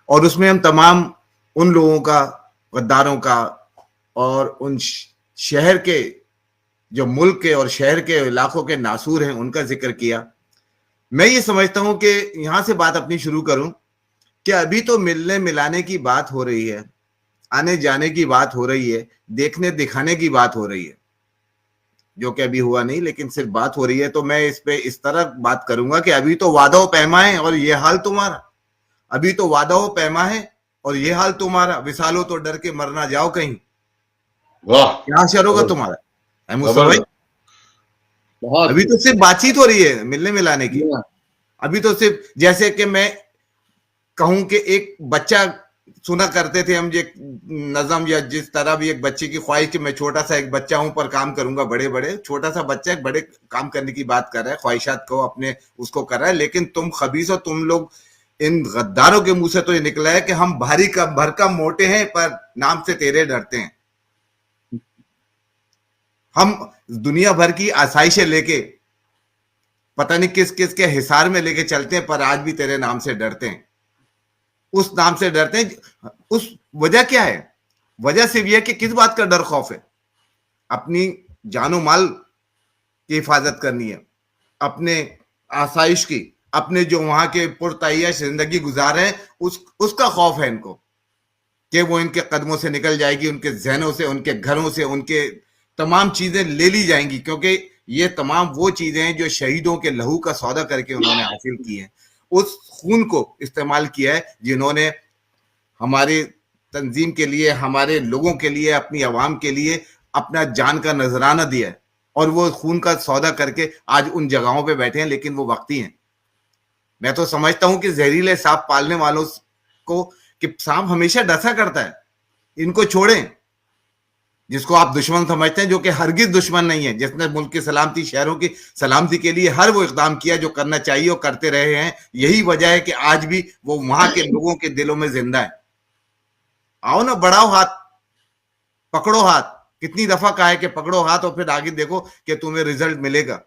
اور اس میں ہم تمام ان لوگوں کا، غداروں کا اور ان شہر کے جو ملک کے اور شہر کے علاقوں کے ناسور ہیں ان کا ذکر کیا. میں یہ سمجھتا ہوں کہ یہاں سے بات اپنی شروع کروں کہ ابھی تو ملنے ملانے کی بات ہو رہی ہے، آنے جانے کی بات ہو رہی ہے، دیکھنے دکھانے کی بات ہو رہی ہے، جو کہ ابھی ہوا نہیں لیکن صرف بات ہو رہی ہے. تو میں اس پہ اس طرح بات کروں گا کہ ابھی تو وعدہ و پیما ہے اور یہ حال تمہارا، ابھی تو وعدہ و پیما ہے اور یہ حال تمہارا، وصالو تو ڈر کے مرنا جاؤ کہیں. واہ، کیا شعر ہوگا تمہارا احمد صاحب بھائی؟ بہت ابھی تو صرف بات چیت ہو رہی ہے ملنے ملانے کی. ابھی تو صرف جیسے کہ میں کہوں کہ ایک بچہ، سنا کرتے تھے ہم یہ نظم یا جس طرح بھی ایک بچے کی خواہش کہ میں چھوٹا سا ایک بچہ ہوں پر کام کروں گا بڑے بڑے، چھوٹا سا بچہ ایک بڑے کام کرنے کی بات کر رہا ہے، خواہشات کو اپنے اس کو کر رہا ہے. لیکن تم خبیث ہو، تم لوگ ان غداروں کے منہ سے تو یہ نکلا ہے کہ ہم بھاری کا بھرکم موٹے ہیں پر نام سے تیرے ڈرتے ہیں. ہم دنیا بھر کی آسائشیں لے کے پتہ نہیں کس کس کے حصار میں لے کے چلتے ہیں پر آج بھی تیرے نام سے ڈرتے ہیں. اس نام سے ڈرتے ہیں. اس وجہ کیا ہے؟ وجہ صرف یہ کہ کس بات کا ڈر خوف ہے؟ اپنی جان و مال کی حفاظت کرنی ہے، اپنے آسائش کی، اپنے جو وہاں کے پرتعیش زندگی گزار ہیں اس کا خوف ہے ان کو کہ وہ ان کے قدموں سے نکل جائے گی، ان کے ذہنوں سے، ان کے گھروں سے، ان کے تمام چیزیں لے لی جائیں گی. کیونکہ یہ تمام وہ چیزیں ہیں جو شہیدوں کے لہو کا سودا کر کے انہوں نے حاصل کی ہیں. اس خون کو استعمال کیا ہے جنہوں نے ہماری تنظیم کے لیے، ہمارے لوگوں کے لیے، اپنی عوام کے لیے اپنا جان کا نذرانہ دیا ہے، اور وہ خون کا سودا کر کے آج ان جگہوں پہ بیٹھے ہیں. لیکن وہ وقتی ہیں. میں تو سمجھتا ہوں کہ زہریلے سانپ پالنے والوں کو، کہ سانپ ہمیشہ ڈسا کرتا ہے، ان کو چھوڑیں. جس کو آپ دشمن سمجھتے ہیں، جو کہ ہرگز دشمن نہیں ہے، جس نے ملک کی سلامتی، شہروں کی سلامتی کے لیے ہر وہ اقدام کیا جو کرنا چاہیے اور کرتے رہے ہیں. یہی وجہ ہے کہ آج بھی وہ وہاں کے لوگوں کے دلوں میں زندہ ہے. آؤ نا، بڑھاؤ ہاتھ، پکڑو ہاتھ. کتنی دفعہ کہا ہے کہ پکڑو ہاتھ اور پھر آگے دیکھو کہ تمہیں رزلٹ ملے گا.